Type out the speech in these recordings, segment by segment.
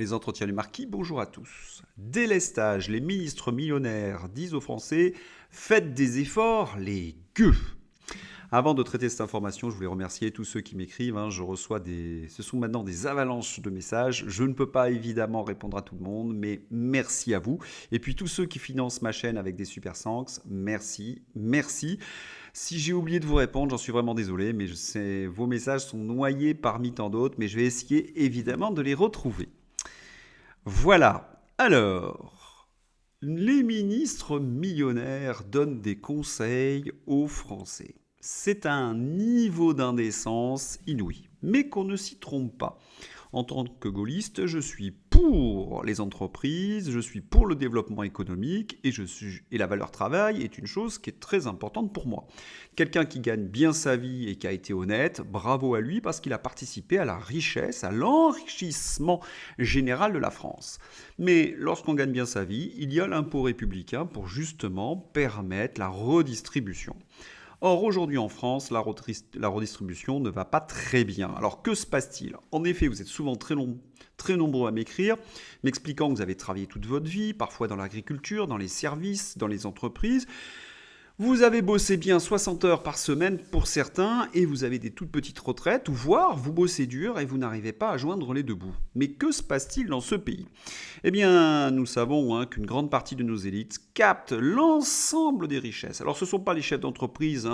les entretiens du marquis, bonjour à tous. Délestage, les ministres millionnaires disent aux Français, faites des efforts, les gueux. Avant de traiter cette information, je voulais remercier tous ceux qui m'écrivent. Je reçois ce sont maintenant des avalanches de messages. Je ne peux pas évidemment répondre à tout le monde, mais merci à vous. Et puis tous ceux qui financent ma chaîne avec des super thanks, merci, merci. Si j'ai oublié de vous répondre, j'en suis vraiment désolé, mais vos messages sont noyés parmi tant d'autres, mais je vais essayer évidemment de les retrouver. Voilà. Alors, les ministres millionnaires donnent des conseils aux Français. C'est un niveau d'indécence inouï, mais qu'on ne s'y trompe pas. En tant que gaulliste, je suis pour les entreprises, je suis pour le développement économique et la valeur travail est une chose qui est très importante pour moi. Quelqu'un qui gagne bien sa vie et qui a été honnête, bravo à lui parce qu'il a participé à la richesse, à l'enrichissement général de la France. Mais lorsqu'on gagne bien sa vie, il y a l'impôt républicain pour justement permettre la redistribution. Or, aujourd'hui en France, la redistribution ne va pas très bien. Alors, que se passe-t-il ? En effet, vous êtes souvent très nombreux à m'écrire, m'expliquant que vous avez travaillé toute votre vie, parfois dans l'agriculture, dans les services, dans les entreprises. Vous avez bossé bien 60 heures par semaine pour certains et vous avez des toutes petites retraites, ou voire vous bossez dur et vous n'arrivez pas à joindre les deux bouts. Mais que se passe-t-il dans ce pays ? Eh bien, nous savons qu'une grande partie de nos élites captent l'ensemble des richesses. Alors ce ne sont pas les chefs d'entreprise,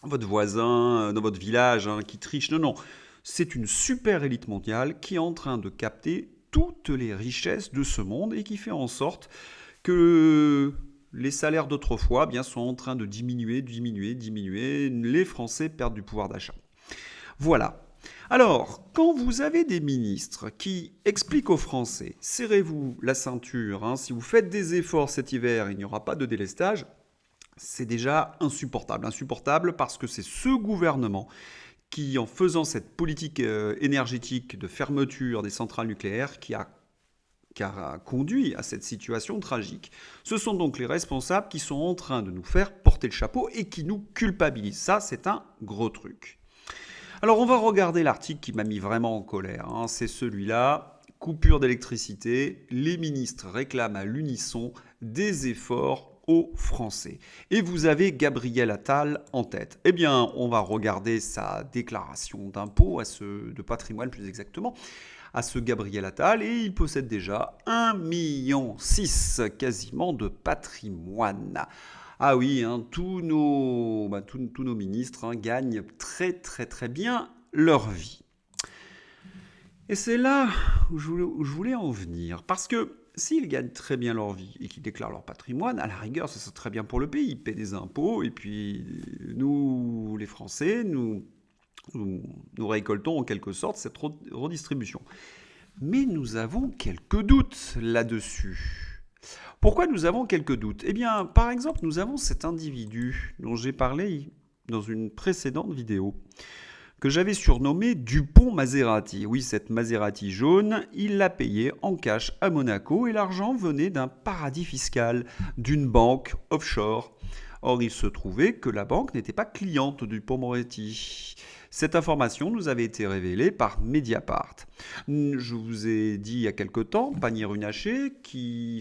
votre voisin, dans votre village, qui trichent, non. C'est une super élite mondiale qui est en train de capter toutes les richesses de ce monde et qui fait en sorte que les salaires d'autrefois sont en train de diminuer. Les Français perdent du pouvoir d'achat. Voilà. Alors, quand vous avez des ministres qui expliquent aux Français, serrez-vous la ceinture, si vous faites des efforts cet hiver, il n'y aura pas de délestage, c'est déjà insupportable. Insupportable parce que c'est ce gouvernement qui, en faisant cette politique énergétique de fermeture des centrales nucléaires, qui a conduit à cette situation tragique. Ce sont donc les responsables qui sont en train de nous faire porter le chapeau et qui nous culpabilisent. Ça, c'est un gros truc. Alors, on va regarder l'article qui m'a mis vraiment en colère. C'est celui-là. Coupure d'électricité. Les ministres réclament à l'unisson des efforts aux Français. Et vous avez Gabriel Attal en tête. Eh bien, on va regarder sa déclaration d'impôt, de patrimoine plus exactement, à ce Gabriel Attal, et il possède déjà 1,6 million quasiment de patrimoine. Ah oui, tous nos ministres gagnent très très très bien leur vie. Et c'est là où je voulais en venir, parce que s'ils gagnent très bien leur vie et qu'ils déclarent leur patrimoine, à la rigueur, ça serait très bien pour le pays. Ils paient des impôts, et puis nous, les Français, nous récoltons en quelque sorte cette redistribution. Mais nous avons quelques doutes là-dessus. Pourquoi nous avons quelques doutes ? Eh bien, par exemple, nous avons cet individu dont j'ai parlé dans une précédente vidéo, que j'avais surnommé Dupont Maserati. Oui, cette Maserati jaune, il l'a payée en cash à Monaco et l'argent venait d'un paradis fiscal, d'une banque offshore. Or, il se trouvait que la banque n'était pas cliente du Dupond-Moretti. Cette information nous avait été révélée par Mediapart. Je vous ai dit il y a quelque temps, Pannier-Runacher,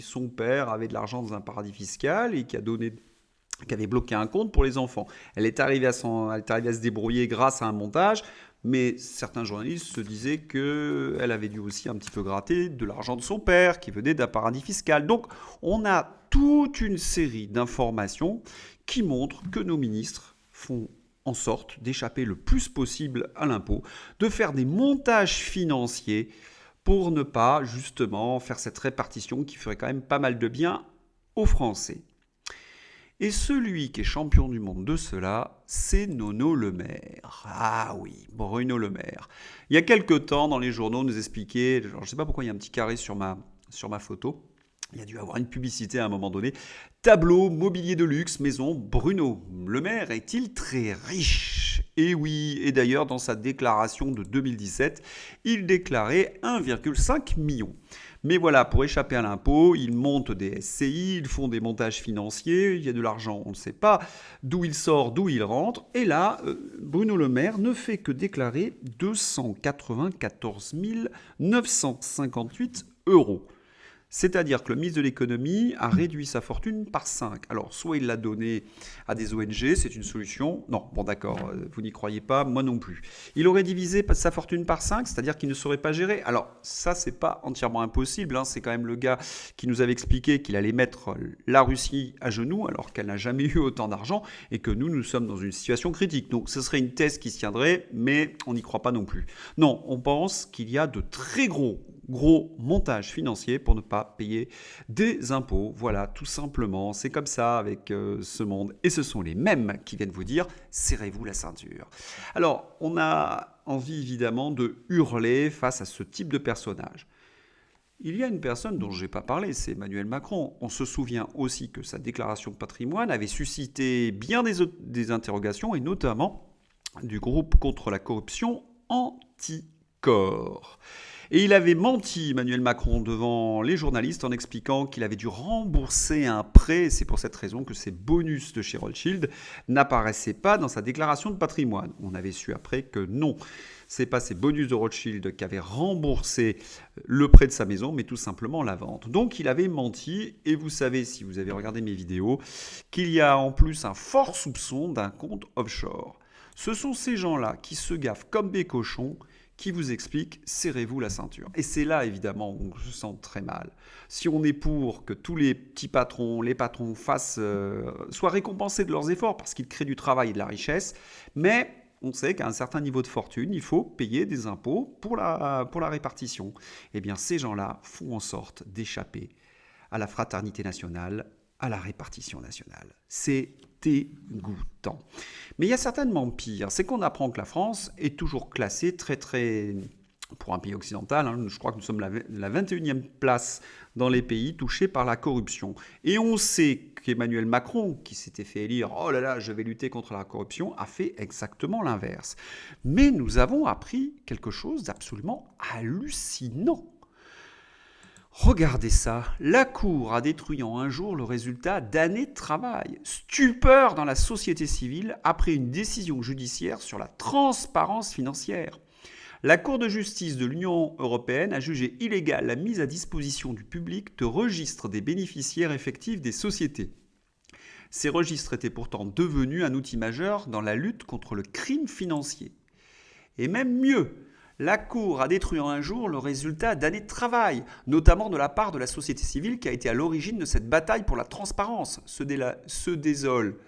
son père avait de l'argent dans un paradis fiscal et qui avait bloqué un compte pour les enfants. Elle est arrivée à se débrouiller grâce à un montage, mais certains journalistes se disaient qu'elle avait dû aussi un petit peu gratter de l'argent de son père qui venait d'un paradis fiscal. Donc on a toute une série d'informations qui montrent que nos ministres font en sorte d'échapper le plus possible à l'impôt, de faire des montages financiers pour ne pas justement faire cette répartition qui ferait quand même pas mal de bien aux Français. Et celui qui est champion du monde de cela, c'est Nono Le Maire. Ah oui, Bruno Le Maire. Il y a quelques temps, dans les journaux, on nous expliquait, je ne sais pas pourquoi il y a un petit carré sur ma photo, il y a dû avoir une publicité à un moment donné. Tableau, mobilier de luxe, maison, Bruno Le Maire est-il très riche ? Et oui, et d'ailleurs dans sa déclaration de 2017, il déclarait 1,5 million. Mais voilà, pour échapper à l'impôt, ils montent des SCI, ils font des montages financiers, il y a de l'argent, on ne sait pas d'où il sort, d'où il rentre. Et là, Bruno Le Maire ne fait que déclarer 294 958 euros. C'est-à-dire que le ministre de l'économie a réduit sa fortune par 5. Alors, soit il l'a donné à des ONG, c'est une solution. Non, bon d'accord, vous n'y croyez pas, moi non plus. Il aurait divisé sa fortune par 5, c'est-à-dire qu'il ne saurait pas gérer. Alors, ça, c'est pas entièrement impossible. Hein. C'est quand même le gars qui nous avait expliqué qu'il allait mettre la Russie à genoux, alors qu'elle n'a jamais eu autant d'argent, et que nous sommes dans une situation critique. Donc, ce serait une thèse qui se tiendrait, mais on n'y croit pas non plus. Non, on pense qu'il y a de très gros montage financier pour ne pas payer des impôts. Voilà, tout simplement. C'est comme ça avec ce monde. Et ce sont les mêmes qui viennent vous dire « serrez-vous la ceinture ». Alors, on a envie évidemment de hurler face à ce type de personnage. Il y a une personne dont je n'ai pas parlé, c'est Emmanuel Macron. On se souvient aussi que sa déclaration de patrimoine avait suscité bien des interrogations, et notamment du groupe contre la corruption Anticor. Et il avait menti, Emmanuel Macron, devant les journalistes en expliquant qu'il avait dû rembourser un prêt. C'est pour cette raison que ces bonus de chez Rothschild n'apparaissaient pas dans sa déclaration de patrimoine. On avait su après que non, c'est pas ces bonus de Rothschild qui avaient remboursé le prêt de sa maison, mais tout simplement la vente. Donc il avait menti, et vous savez, si vous avez regardé mes vidéos, qu'il y a en plus un fort soupçon d'un compte offshore. Ce sont ces gens-là qui se gaffent comme des cochons, qui vous explique « serrez-vous la ceinture ». Et c'est là, évidemment, où on se sent très mal. Si on est pour que tous les petits patrons, les patrons soient récompensés de leurs efforts parce qu'ils créent du travail et de la richesse, mais on sait qu'à un certain niveau de fortune, il faut payer des impôts pour la répartition. Eh bien, ces gens-là font en sorte d'échapper à la fraternité nationale, à la répartition nationale. C'est dégoûtant. Mais il y a certainement pire, c'est qu'on apprend que la France est toujours classée pour un pays occidental, hein, je crois que nous sommes la 21e place dans les pays touchés par la corruption. Et on sait qu'Emmanuel Macron, qui s'était fait élire « Oh là là, je vais lutter contre la corruption », a fait exactement l'inverse. Mais nous avons appris quelque chose d'absolument hallucinant. Regardez ça, la Cour a détruit en un jour le résultat d'années de travail. Stupeur dans la société civile après une décision judiciaire sur la transparence financière. La Cour de justice de l'Union européenne a jugé illégale la mise à disposition du public de registres des bénéficiaires effectifs des sociétés. Ces registres étaient pourtant devenus un outil majeur dans la lutte contre le crime financier. Et même mieux, la Cour a détruit en un jour le résultat d'années de travail, notamment de la part de la société civile qui a été à l'origine de cette bataille pour la transparence, se désole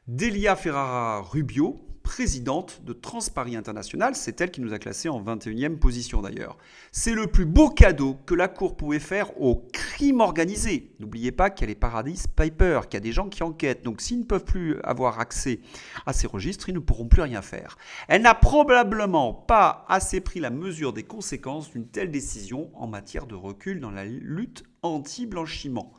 Delia Ferrara Rubio, présidente de Transparency International, c'est elle qui nous a classés en 21e position d'ailleurs. C'est le plus beau cadeau que la Cour pouvait faire au crime organisé. N'oubliez pas qu'il y a les Paradise Papers, qu'il y a des gens qui enquêtent, donc s'ils ne peuvent plus avoir accès à ces registres, ils ne pourront plus rien faire. Elle n'a probablement pas assez pris la mesure des conséquences d'une telle décision en matière de recul dans la lutte anti-blanchiment.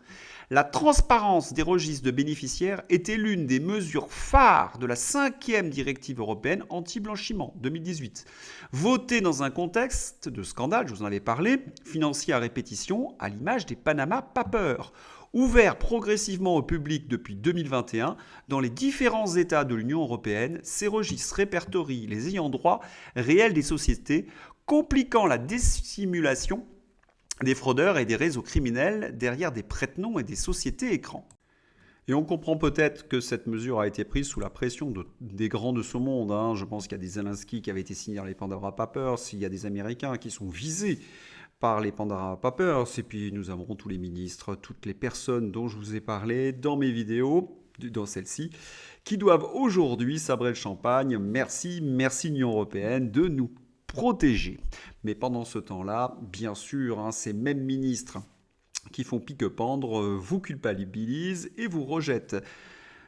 La transparence des registres de bénéficiaires était l'une des mesures phares de la 5e directive européenne anti-blanchiment 2018, votée dans un contexte de scandale, je vous en avais parlé, financier à répétition, à l'image des Panama Papers, ouvert progressivement au public depuis 2021, dans les différents États de l'Union européenne, ces registres répertorient les ayants droit réels des sociétés, compliquant la dissimulation des fraudeurs et des réseaux criminels derrière des prête-noms et des sociétés écrans. Et on comprend peut-être que cette mesure a été prise sous la pression des grands de ce monde. Hein. Je pense qu'il y a des Zelensky qui avaient été signés dans les Pandora Papers, il y a des Américains qui sont visés par les Pandora Papers, et puis nous avons tous les ministres, toutes les personnes dont je vous ai parlé dans mes vidéos, dans celle-ci, qui doivent aujourd'hui sabrer le champagne. Merci Union européenne de nous protéger. Mais pendant ce temps-là, bien sûr, ces mêmes ministres qui font pique-pendre vous culpabilisent et vous rejettent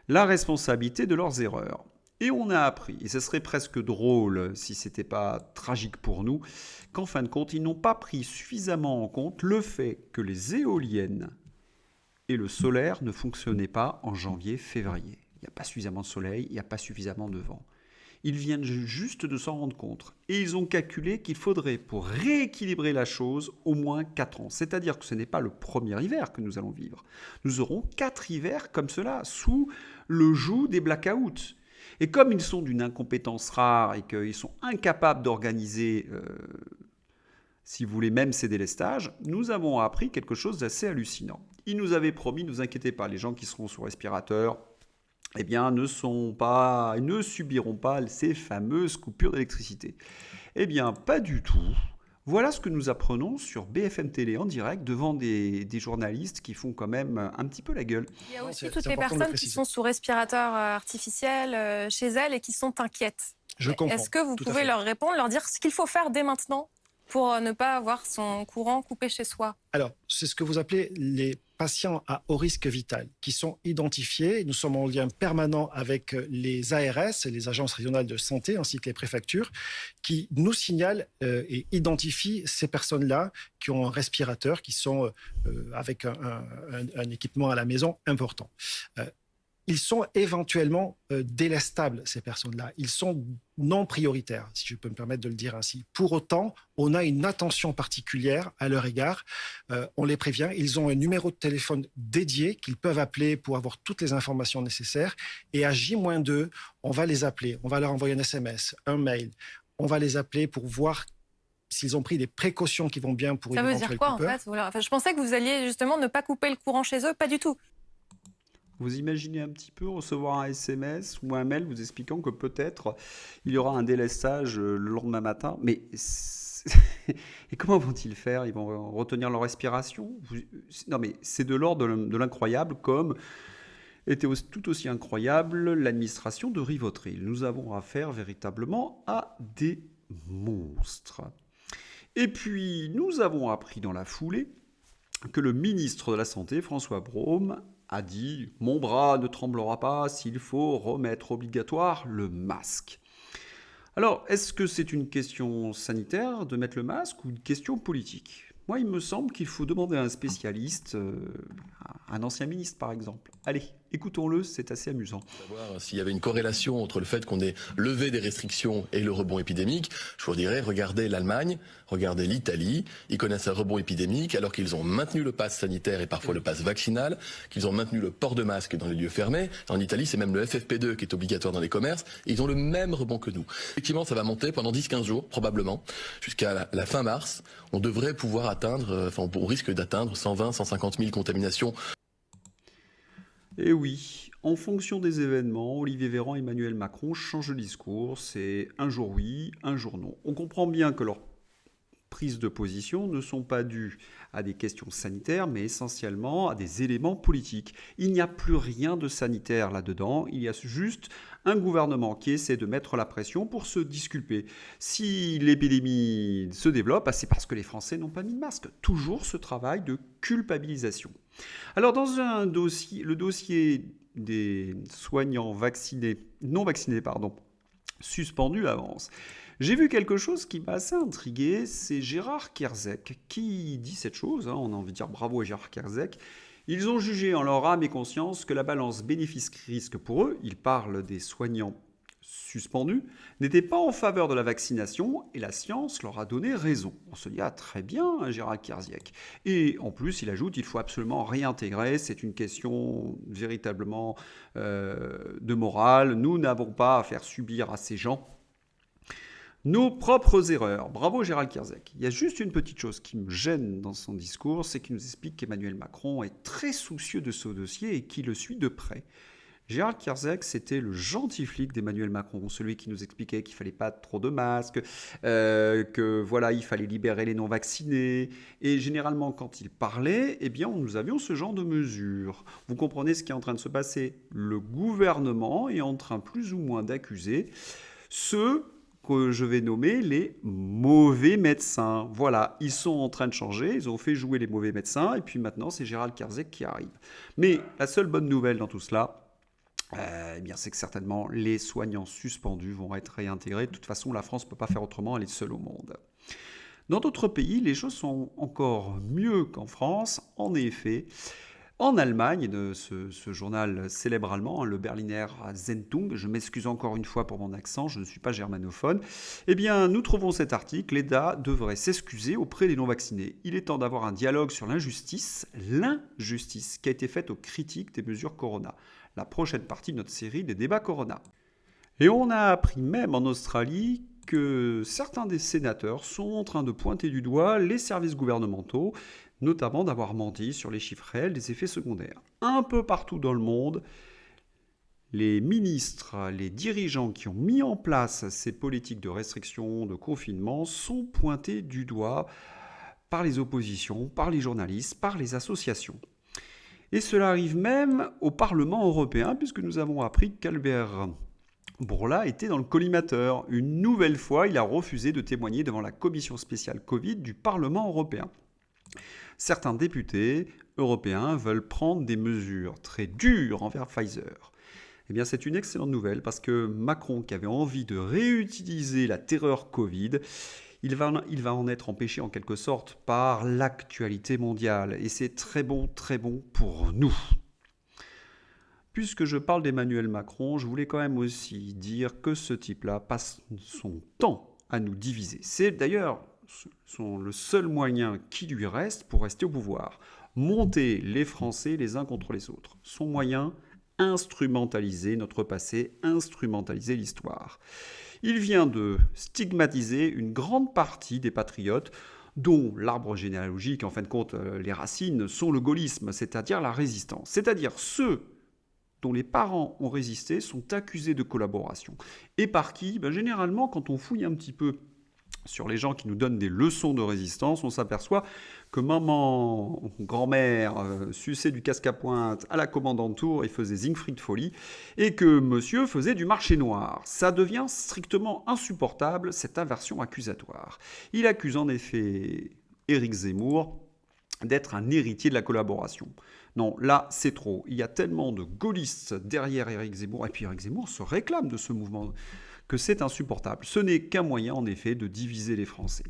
la responsabilité de leurs erreurs. Et on a appris, et ce serait presque drôle si ce n'était pas tragique pour nous, qu'en fin de compte, ils n'ont pas pris suffisamment en compte le fait que les éoliennes et le solaire ne fonctionnaient pas en janvier-février. Il n'y a pas suffisamment de soleil, il n'y a pas suffisamment de vent. Ils viennent juste de s'en rendre compte. Et ils ont calculé qu'il faudrait, pour rééquilibrer la chose, au moins 4 ans. C'est-à-dire que ce n'est pas le premier hiver que nous allons vivre. Nous aurons 4 hivers comme cela, sous le joug des blackouts. Et comme ils sont d'une incompétence rare et qu'ils sont incapables d'organiser, si vous voulez, même ces délestages, nous avons appris quelque chose d'assez hallucinant. Ils nous avaient promis, ne vous inquiétez pas, les gens qui seront sous respirateur, eh bien, ne subiront pas ces fameuses coupures d'électricité. Eh bien, pas du tout. Voilà ce que nous apprenons sur BFM Télé en direct devant des journalistes qui font quand même un petit peu la gueule. Il y a aussi toutes les personnes qui sont sous respirateur artificiel chez elles et qui sont inquiètes. Je comprends. Est-ce que vous pouvez leur répondre, leur dire ce qu'il faut faire dès maintenant pour ne pas avoir son courant coupé chez soi? Alors, c'est ce que vous appelez les patients à haut risque vital, qui sont identifiés. Nous sommes en lien permanent avec les ARS, les agences régionales de santé, ainsi que les préfectures, qui nous signalent et identifient ces personnes-là qui ont un respirateur, qui sont avec un équipement à la maison important. Ils sont éventuellement délestables, ces personnes-là. Ils sont non prioritaires, si je peux me permettre de le dire ainsi. Pour autant, on a une attention particulière à leur égard. On les prévient. Ils ont un numéro de téléphone dédié qu'ils peuvent appeler pour avoir toutes les informations nécessaires. Et à J-2, on va les appeler. On va leur envoyer un SMS, un mail. On va les appeler pour voir s'ils ont pris des précautions qui vont bien pour une éventuelle coupure. Ça veut dire quoi, en fait? Je pensais que vous alliez justement ne pas couper le courant chez eux. Pas du tout. Vous imaginez un petit peu recevoir un SMS ou un mail vous expliquant que peut-être il y aura un délestage le lendemain matin. Mais et comment vont-ils faire? Ils vont retenir leur respiration? Non, mais c'est de l'ordre de l'incroyable, comme était tout aussi incroyable l'administration de Rivotril. Nous avons affaire véritablement à des monstres. Et puis, nous avons appris dans la foulée que le ministre de la Santé, François Braun, a dit « Mon bras ne tremblera pas s'il faut remettre obligatoire le masque ». Alors, est-ce que c'est une question sanitaire de mettre le masque ou une question politique? Moi, il me semble qu'il faut demander à un spécialiste, un ancien ministre par exemple. Allez, écoutons-le, c'est assez amusant. Savoir s'il y avait une corrélation entre le fait qu'on ait levé des restrictions et le rebond épidémique, je vous dirais, regardez l'Allemagne, regardez l'Italie, ils connaissent un rebond épidémique alors qu'ils ont maintenu le pass sanitaire et parfois le pass vaccinal, qu'ils ont maintenu le port de masque dans les lieux fermés. En Italie, c'est même le FFP2 qui est obligatoire dans les commerces, et ils ont le même rebond que nous. Effectivement, ça va monter pendant 10-15 jours, probablement, jusqu'à la fin mars. On devrait pouvoir atteindre, on risque d'atteindre 120-150 000 contaminations. Et oui, en fonction des événements, Olivier Véran et Emmanuel Macron changent de discours. C'est un jour oui, un jour non. On comprend bien que leurs prises de position ne sont pas dues à des questions sanitaires, mais essentiellement à des éléments politiques. Il n'y a plus rien de sanitaire là-dedans, il y a juste un gouvernement qui essaie de mettre la pression pour se disculper. Si l'épidémie se développe, c'est parce que les Français n'ont pas mis de masque. Toujours ce travail de culpabilisation. Alors dans le dossier des soignants non vaccinés, suspendu avance. J'ai vu quelque chose qui m'a assez intrigué, c'est Gérard Kierzek qui dit cette chose, on a envie de dire bravo à Gérard Kierzek. Ils ont jugé en leur âme et conscience que la balance bénéfice-risque pour eux, il parle des soignants suspendus, n'était pas en faveur de la vaccination et la science leur a donné raison. On se dit, très bien, Gérard Kierzek. Et en plus, il ajoute, il faut absolument réintégrer, c'est une question véritablement de morale, nous n'avons pas à faire subir à ces gens nos propres erreurs. Bravo Gérald Kierzek. Il y a juste une petite chose qui me gêne dans son discours, c'est qu'il nous explique qu'Emmanuel Macron est très soucieux de ce dossier et qu'il le suit de près. Gérald Kierzek, c'était le gentil flic d'Emmanuel Macron, celui qui nous expliquait qu'il ne fallait pas trop de masques, que voilà, il fallait libérer les non-vaccinés. Et généralement, quand il parlait, nous avions ce genre de mesures. Vous comprenez ce qui est en train de se passer? Le gouvernement est en train plus ou moins d'accuser ceux que je vais nommer les mauvais médecins. Voilà, ils sont en train de changer, ils ont fait jouer les mauvais médecins, et puis maintenant c'est Gérald Kierzek qui arrive. Mais la seule bonne nouvelle dans tout cela, c'est que certainement les soignants suspendus vont être réintégrés. De toute façon, la France ne peut pas faire autrement, elle est seule au monde. Dans d'autres pays, les choses sont encore mieux qu'en France. En effet, en Allemagne, de ce journal célèbre allemand, le Berliner Zeitung. Je m'excuse encore une fois pour mon accent, je ne suis pas germanophone. Eh bien, nous trouvons cet article, l'EDA devrait s'excuser auprès des non-vaccinés. Il est temps d'avoir un dialogue sur l'injustice qui a été faite aux critiques des mesures Corona. La prochaine partie de notre série des débats Corona. Et on a appris même en Australie que certains des sénateurs sont en train de pointer du doigt les services gouvernementaux, notamment d'avoir menti sur les chiffres réels des effets secondaires. Un peu partout dans le monde, les ministres, les dirigeants qui ont mis en place ces politiques de restriction, de confinement, sont pointés du doigt par les oppositions, par les journalistes, par les associations. Et cela arrive même au Parlement européen, puisque nous avons appris qu'Albert Bourla était dans le collimateur. Une nouvelle fois, il a refusé de témoigner devant la commission spéciale Covid du Parlement européen. Certains députés européens veulent prendre des mesures très dures envers Pfizer. Eh bien, c'est une excellente nouvelle parce que Macron, qui avait envie de réutiliser la terreur Covid, il va en être empêché en quelque sorte par l'actualité mondiale. Et c'est très bon pour nous. Puisque je parle d'Emmanuel Macron, je voulais quand même aussi dire que ce type-là passe son temps à nous diviser. C'est d'ailleurs le seul moyen qui lui reste pour rester au pouvoir. Monter les Français les uns contre les autres. Son moyen, instrumentaliser notre passé, instrumentaliser l'histoire. Il vient de stigmatiser une grande partie des patriotes dont l'arbre généalogique, en fin de compte, les racines, sont le gaullisme, c'est-à-dire la résistance. C'est-à-dire ceux dont les parents ont résisté sont accusés de collaboration. Et par qui ? Généralement, quand on fouille un petit peu sur les gens qui nous donnent des leçons de résistance, on s'aperçoit que maman, grand-mère, suçait du casque à pointe à la commandanture et faisait Siegfried Folie, et que monsieur faisait du marché noir. Ça devient strictement insupportable, cette inversion accusatoire. Il accuse en effet Éric Zemmour d'être un héritier de la collaboration. Non, là, c'est trop. Il y a tellement de gaullistes derrière Éric Zemmour, et puis Éric Zemmour se réclame de ce mouvement, que c'est insupportable. Ce n'est qu'un moyen, en effet, de diviser les Français.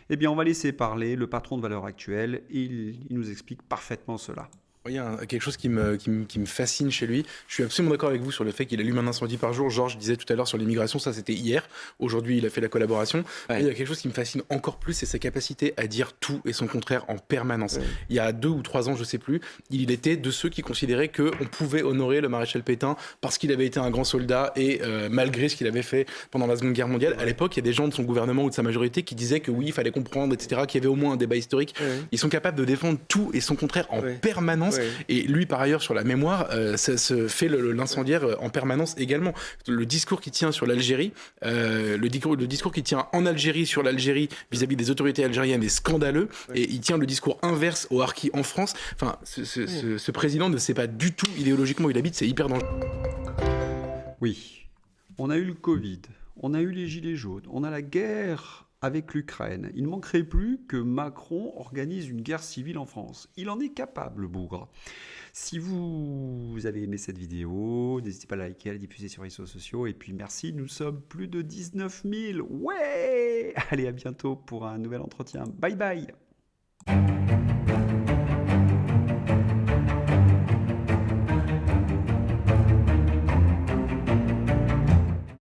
Eh bien, on va laisser parler le patron de Valeurs Actuelles, et il nous explique parfaitement cela. Il y a quelque chose qui me fascine chez lui. Je suis absolument d'accord avec vous sur le fait qu'il allume un incendie par jour. Georges disait tout à l'heure sur l'immigration, ça c'était hier. Aujourd'hui, il a fait la collaboration. Ouais. Et il y a quelque chose qui me fascine encore plus, c'est sa capacité à dire tout et son contraire en permanence. Ouais. Il y a 2 ou 3 ans, je sais plus, il était de ceux qui considéraient qu'on pouvait honorer le maréchal Pétain parce qu'il avait été un grand soldat et malgré ce qu'il avait fait pendant la Seconde Guerre mondiale. Ouais. À l'époque, il y a des gens de son gouvernement ou de sa majorité qui disaient que oui, il fallait comprendre, etc., qu'il y avait au moins un débat historique. Ouais. Ils sont capables de défendre tout et son contraire en permanence. Ouais. Et lui, par ailleurs, sur la mémoire, ça se fait l'incendiaire en permanence également. Le discours qu'il tient sur l'Algérie, le discours qu'il tient en Algérie sur l'Algérie vis-à-vis des autorités algériennes est scandaleux. Ouais. Et il tient le discours inverse au harki en France. Enfin, ce président ne sait pas du tout idéologiquement où il habite, c'est hyper dangereux. Oui, on a eu le Covid, on a eu les gilets jaunes, on a la guerre avec l'Ukraine. Il ne manquerait plus que Macron organise une guerre civile en France. Il en est capable, le bougre. Si vous avez aimé cette vidéo, n'hésitez pas à la liker, à la diffuser sur les réseaux sociaux. Et puis merci, nous sommes plus de 19 000. Ouais! Allez, à bientôt pour un nouvel entretien. Bye bye!